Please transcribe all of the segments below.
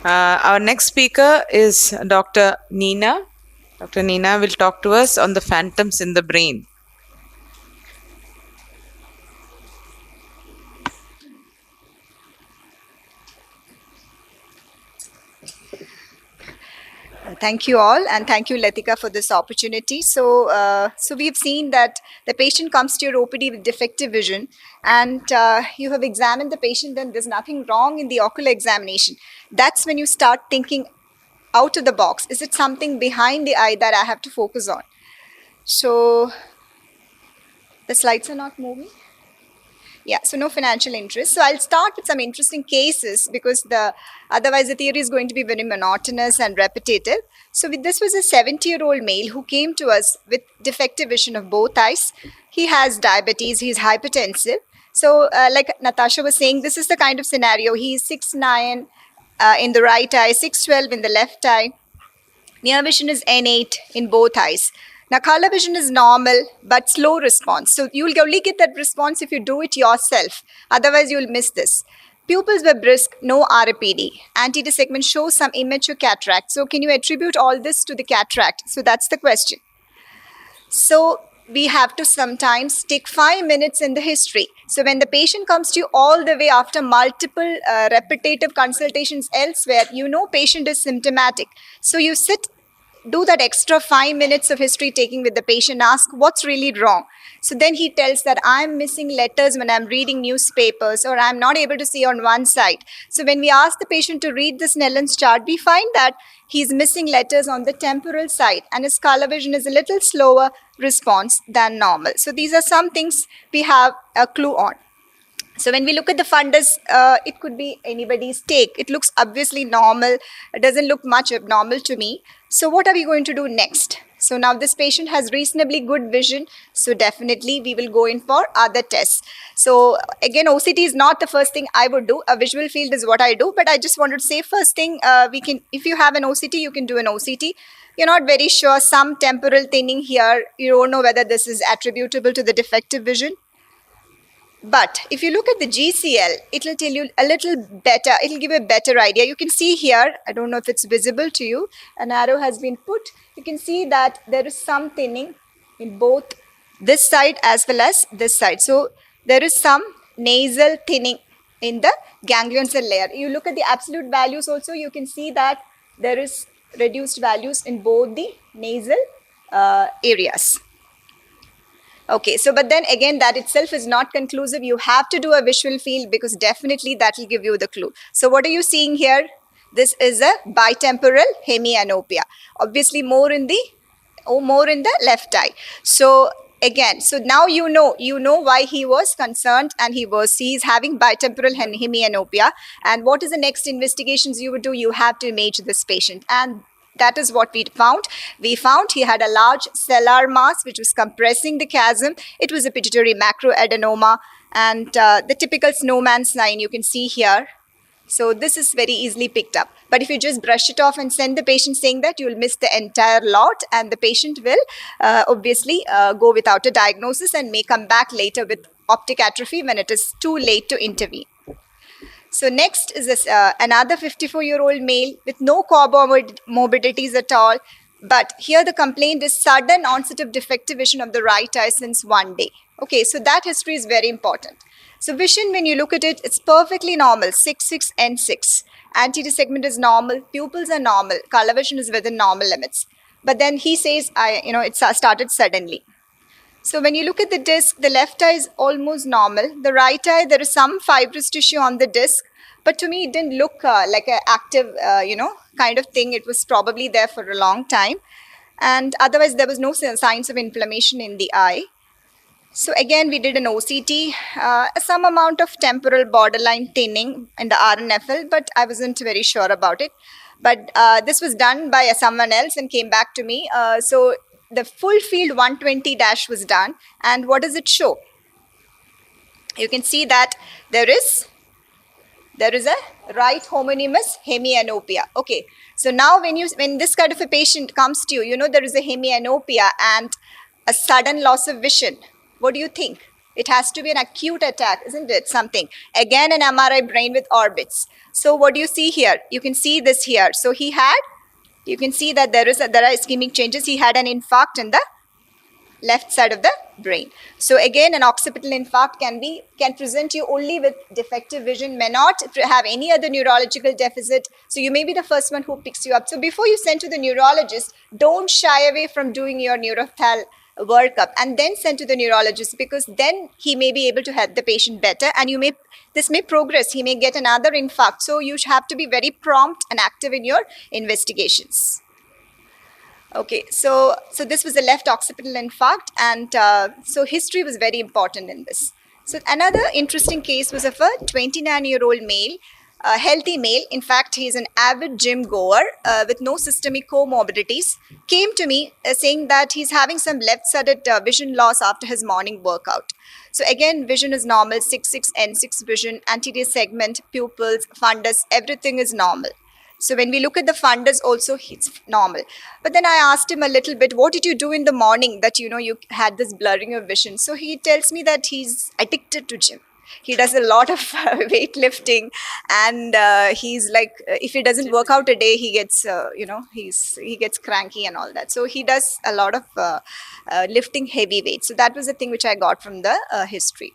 Our next speaker is Dr. Neena. Dr. Neena will talk to us on the phantoms in the brain. Thank you all, and thank you, Latika, for this opportunity. So we've seen that the patient comes to your OPD with defective vision, and you have examined the patient, and there's nothing wrong in the ocular examination. That's when you start thinking out of the box. Is it something behind the eye that I have to focus on? So the slides are not moving. Yeah, so no financial interest. So I'll start with some interesting cases because otherwise the theory is going to be very monotonous and repetitive. So this was a 70-year-old male who came to us with defective vision of both eyes. He has diabetes, he's hypertensive. So like Natasha was saying, this is the kind of scenario. He's 6'9" in the right eye, 6'12" in the left eye. Near vision is N8 in both eyes. Now, color vision is normal, but slow response. So you'll only get that response if you do it yourself. Otherwise, you'll miss this. Pupils were brisk, no RAPD. Anterior segment shows some immature cataract. So can you attribute all this to the cataract? So that's the question. So we have to sometimes take 5 minutes in the history. So when the patient comes to you all the way after multiple repetitive consultations elsewhere, you know patient is symptomatic. So you do that extra 5 minutes of history taking with the patient, ask what's really wrong. So then he tells that I'm missing letters when I'm reading newspapers, or I'm not able to see on one side. So when we ask the patient to read this Snellen's chart, we find that he's missing letters on the temporal side, and his color vision is a little slower response than normal. So these are some things we have a clue on. So when we look at the fundus, it could be anybody's take. It looks obviously normal. It doesn't look much abnormal to me. So what are we going to do next? So now this patient has reasonably good vision. So definitely we will go in for other tests. So again, OCT is not the first thing I would do. A visual field is what I do. But I just wanted to say first thing, if you have an OCT, you can do an OCT. You're not very sure, some temporal thinning here. You don't know whether this is attributable to the defective vision. But if you look at the GCL, it will tell you a little better. It will give you a better idea. You can see here, I don't know if it's visible to you, an arrow has been put. You can see that there is some thinning in both this side as well as this side. So there is some nasal thinning in the ganglion cell layer. You look at the absolute values also, you can see that there is reduced values in both the nasal areas. Okay, so but then again, that itself is not conclusive. You have to do a visual field because definitely that will give you the clue. So what are you seeing here? This is a bitemporal hemianopia. Obviously more in the left eye. So again, so now you know why he was concerned, and he's having bitemporal hemianopia. And what is the next investigations you would do? You have to image this patient, and that is what we found. We found he had a large cellular mass which was compressing the chasm. It was a pituitary macroadenoma, and the typical snowman sign you can see here. So this is very easily picked up. But if you just brush it off and send the patient saying that, you will miss the entire lot, and the patient will obviously go without a diagnosis and may come back later with optic atrophy when it is too late to intervene. So next is this another 54-year-old male with no comorbidities at all. But here the complaint is sudden onset of defective vision of the right eye since 1 day. Okay, so that history is very important. So vision, when you look at it, it's perfectly normal, 6'6" N6. Anterior segment is normal, pupils are normal, color vision is within normal limits. But then he says, it started suddenly. So when you look at the disc, the left eye is almost normal. The right eye, there is some fibrous tissue on the disc. But to me, it didn't look like an active, kind of thing. It was probably there for a long time. And otherwise, there was no signs of inflammation in the eye. So again, we did an OCT, some amount of temporal borderline thinning in the RNFL, but I wasn't very sure about it. But this was done by someone else and came back to me. So the full field 120 dash was done, and what does it show? You can see that there is a right homonymous hemianopia. Okay, so now when this kind of a patient comes to you, there is a hemianopia and a sudden loss of vision. What do you think? It has to be an acute attack, isn't it? Something. Again, an MRI brain with orbits. So what do you see here? You can see this here. So he had, you can see that there are ischemic changes. He had an infarct in the left side of the brain. So again, an occipital infarct can present you only with defective vision, may not have any other neurological deficit. So you may be the first one who picks you up. So before you send to the neurologist, don't shy away from doing your neurophthal workup and then send to the neurologist, because then he may be able to help the patient better, and this may progress. He may get another infarct. So you have to be very prompt and active in your investigations. Okay, so this was a left occipital infarct, and so history was very important in this. So another interesting case was of a 29-year-old male, a healthy male. In fact, he is an avid gym goer with no systemic comorbidities. Came to me saying that he's having some left-sided vision loss after his morning workout. So again, vision is normal, 6/6 N6 vision, anterior segment, pupils, fundus, everything is normal. So when we look at the fundus also, it's normal. But then I asked him a little bit, what did you do in the morning that, you had this blurring of vision? So he tells me that he's addicted to gym. He does a lot of weightlifting, and he's like, if he doesn't work out a day, he gets, he gets cranky and all that. So he does a lot of lifting heavy weights. So that was the thing which I got from the history.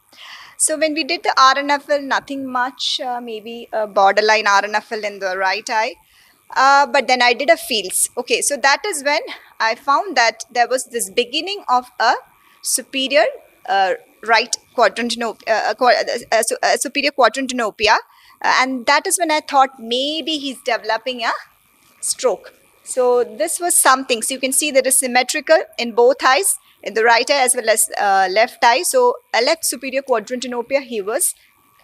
So when we did the RNFL, nothing much, maybe a borderline RNFL in the right eye. But then I did a fields. Okay, so that is when I found that there was this beginning of a superior right quadrantinopia, superior quadrantinopia. And that is when I thought maybe he's developing a stroke. So this was something. So you can see that is symmetrical in both eyes, in the right eye as well as left eye. So a left superior quadrantinopia he was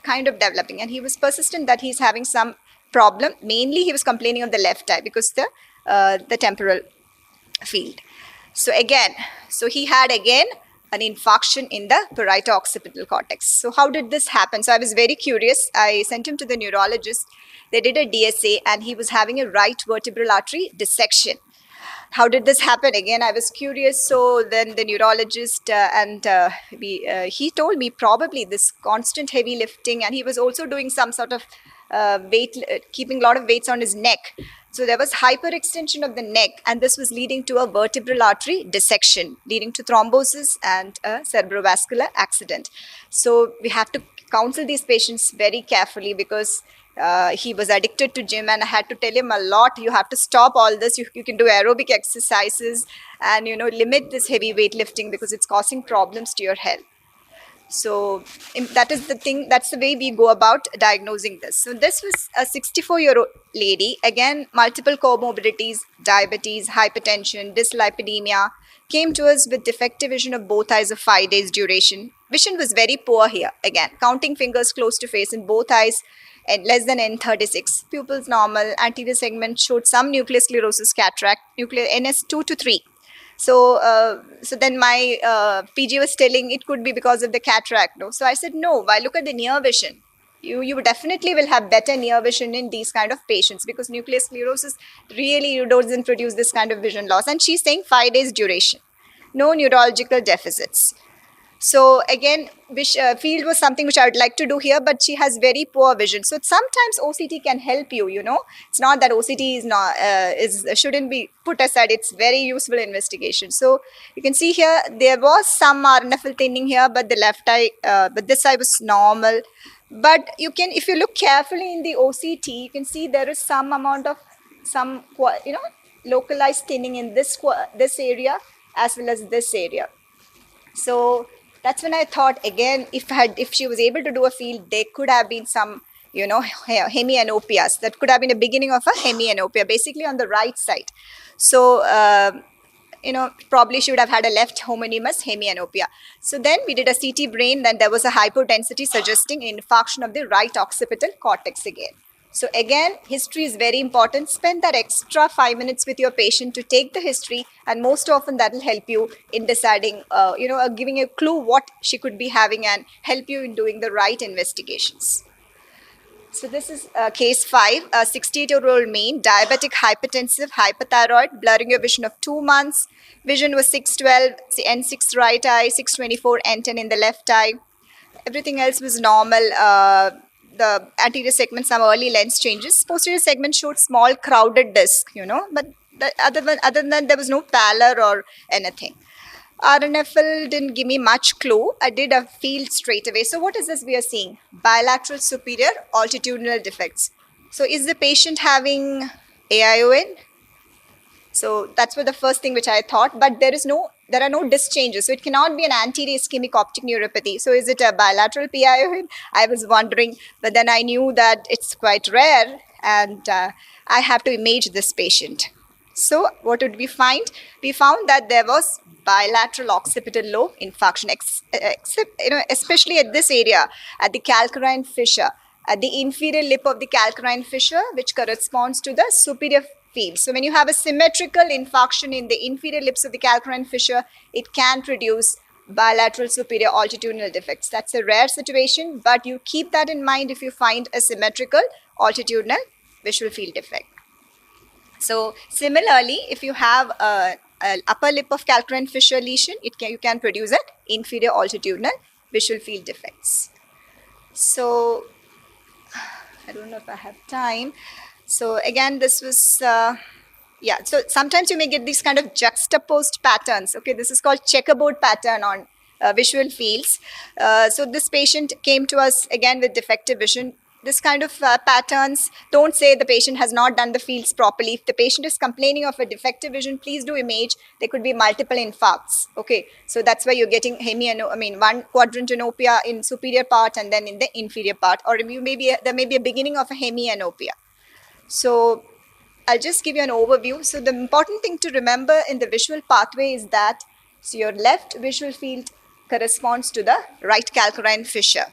kind of developing, and he was persistent that he's having some problem. Mainly he was complaining of the left eye because the temporal field. So he had again an infarction in the parieto-occipital cortex. So how did this happen? So I was very curious. I sent him to the neurologist. They did a DSA, and he was having a right vertebral artery dissection. How did this happen? Again, I was curious. So then the neurologist he told me probably this constant heavy lifting, and he was also doing some sort of keeping a lot of weights on his neck. So there was hyperextension of the neck, and this was leading to a vertebral artery dissection, leading to thrombosis and a cerebrovascular accident. So we have to counsel these patients very carefully, because he was addicted to gym, and I had to tell him a lot. You have to stop all this. You can do aerobic exercises and limit this heavy weightlifting, because it's causing problems to your health. So that is the thing. That's the way we go about diagnosing this. So this was a 64-year-old lady. Again, multiple comorbidities, diabetes, hypertension, dyslipidemia. Came to us with defective vision of both eyes of 5 days duration. Vision was very poor here. Again, counting fingers close to face in both eyes, and less than N36. Pupils normal. Anterior segment showed some nuclear sclerosis, cataract, nuclear NS 2 to 3. So then my PG was telling it could be because of the cataract. No? So I said, no, why look at the near vision? You definitely will have better near vision in these kind of patients, because nuclear sclerosis really doesn't produce this kind of vision loss. And she's saying 5 days duration. No neurological deficits. So again, field was something which I would like to do here, but she has very poor vision. So sometimes OCT can help you, It's not that OCT is not shouldn't be put aside. It's very useful investigation. So you can see here, there was some RNFL thinning here, but the left eye, but this eye was normal. But if you look carefully in the OCT, you can see there is some amount of localized thinning in this area as well as this area. So that's when I thought, again, if she was able to do a field, there could have been some, hemianopias. That could have been the beginning of a hemianopia, basically on the right side. So, probably she would have had a left homonymous hemianopia. So then we did a CT brain, then there was a hypodensity suggesting infarction of the right occipital cortex again. So again, history is very important. Spend that extra 5 minutes with your patient to take the history, and most often that will help you in deciding, giving a clue what she could be having and help you in doing the right investigations. So this is case 5, a 68-year-old male, diabetic, hypertensive, hyperthyroid, blurring your vision of 2 months. Vision was 612, N6 right eye, 624, N10 in the left eye. Everything else was normal. The anterior segment, some early lens changes. Posterior segment showed small crowded disc, but other than that, there was no pallor or anything. RNFL didn't give me much clue. I did a field straight away. So what is this we are seeing? Bilateral superior altitudinal defects. So is the patient having AION? So that's what the first thing which I thought, but there are no disc changes. So it cannot be an anterior ischemic optic neuropathy. So is it a bilateral PION? I was wondering, but then I knew that it's quite rare and I have to image this patient. So what did we find? We found that there was bilateral occipital lobe infarction, especially at this area, at the calcarine fissure, at the inferior lip of the calcarine fissure, which corresponds to the superior field. So when you have a symmetrical infarction in the inferior lips of the calcarine fissure, it can produce bilateral superior altitudinal defects. That's a rare situation, but you keep that in mind if you find a symmetrical altitudinal visual field defect. So similarly, if you have an upper lip of calcarine fissure lesion, you can produce an inferior altitudinal visual field defects. So I don't know if I have time. So again, this was, so sometimes you may get these kind of juxtaposed patterns. Okay, this is called checkerboard pattern on visual fields. So this patient came to us again with defective vision. This kind of patterns, don't say the patient has not done the fields properly. If the patient is complaining of a defective vision, please do image. There could be multiple infarcts. Okay, so that's why you're getting one quadrantenopia in superior part and then in the inferior part, or there may be a beginning of a hemianopia. So I'll just give you an overview. So the important thing to remember in the visual pathway is that your left visual field corresponds to the right calcarine fissure.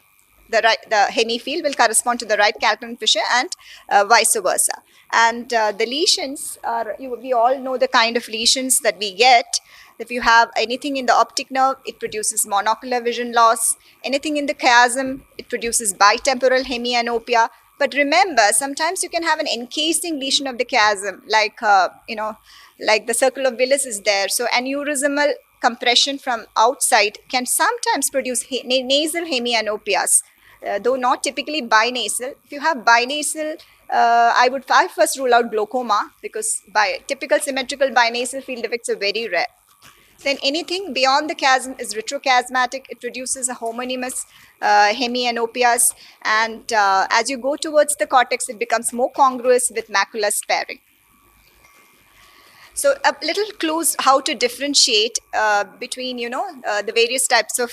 The hemifield will correspond to the right calcarine fissure and vice versa. And the lesions are, we all know the kind of lesions that we get. If you have anything in the optic nerve, it produces monocular vision loss. Anything in the chiasm, it produces bitemporal hemianopia. But remember, sometimes you can have an encasing lesion of the chiasm, like the circle of Willis is there. So aneurysmal compression from outside can sometimes produce nasal hemianopias. Though not typically binasal. If you have binasal, I would first rule out glaucoma, because typical symmetrical binasal field defects are very rare. Then anything beyond the chiasm is retrochiasmatic. It produces a homonymous hemianopias, and as you go towards the cortex, it becomes more congruous with macular sparing. So a little clues how to differentiate between the various types of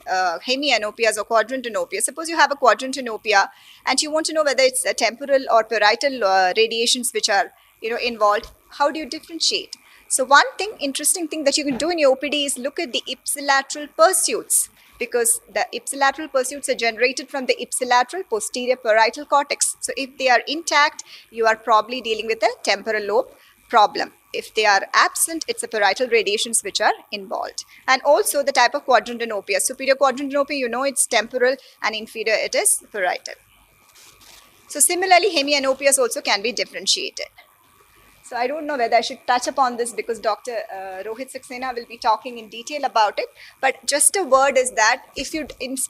hemianopias or quadrantenopias. Suppose you have a quadrantenopia and you want to know whether it's a temporal or parietal radiations which are involved. How do you differentiate? So one interesting thing that you can do in your OPD is look at the ipsilateral pursuits, because the ipsilateral pursuits are generated from the ipsilateral posterior parietal cortex. So if they are intact, you are probably dealing with a temporal lobe problem. If they are absent, it's a parietal radiations which are involved. And also the type of quadrantenopia. Superior quadrantenopia, it's temporal, and inferior it is parietal. So similarly, hemianopias also can be differentiated. So I don't know whether I should touch upon this because Dr. Rohit Saxena will be talking in detail about it. But just a word is that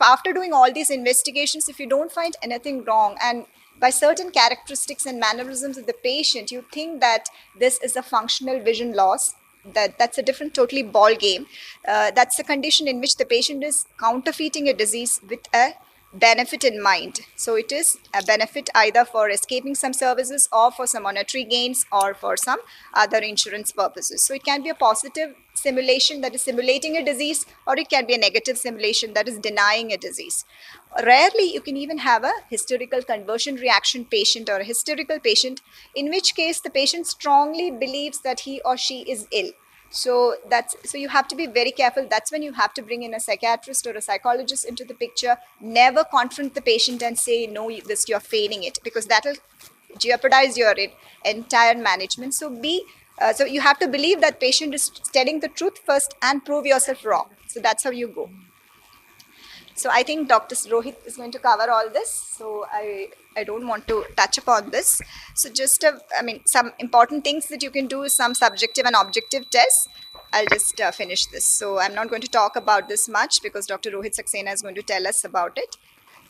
after doing all these investigations, if you don't find anything wrong, and by certain characteristics and mannerisms of the patient, you think that this is a functional vision loss, that's a different totally ball game. That's a condition in which the patient is counterfeiting a disease with a benefit in mind. So it is a benefit either for escaping some services or for some monetary gains or for some other insurance purposes. So it can be a positive simulation that is simulating a disease, or it can be a negative simulation that is denying a disease. Rarely you can even have a hysterical conversion reaction patient or a hysterical patient, in which case the patient strongly believes that he or she is ill. So you have to be very careful. That's when you have to bring in a psychiatrist or a psychologist into the picture. Never confront the patient and say, no, you're feigning it, because that will jeopardize your entire management. So you have to believe that patient is telling the truth first and prove yourself wrong. So that's how you go. So I think Dr. Rohit is going to cover all this. So I I don't want to touch upon this. So just, some important things that you can do is some subjective and objective tests. I'll just finish this. So I'm not going to talk about this much because Dr. Rohit Saxena is going to tell us about it.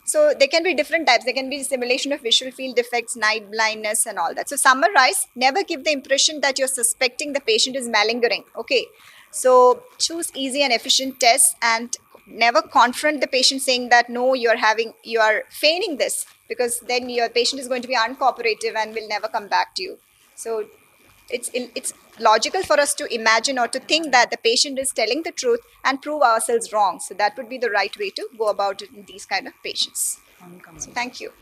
So there can be different types. There can be simulation of visual field defects, night blindness, and all that. So summarize, never give the impression that you're suspecting the patient is malingering. Okay. So choose easy and efficient tests and never confront the patient saying that no, you are feigning this, because then your patient is going to be uncooperative and will never come back to you. So it's logical for us to imagine or to think that the patient is telling the truth and prove ourselves wrong. So that would be the right way to go about it in these kind of patients. So thank you.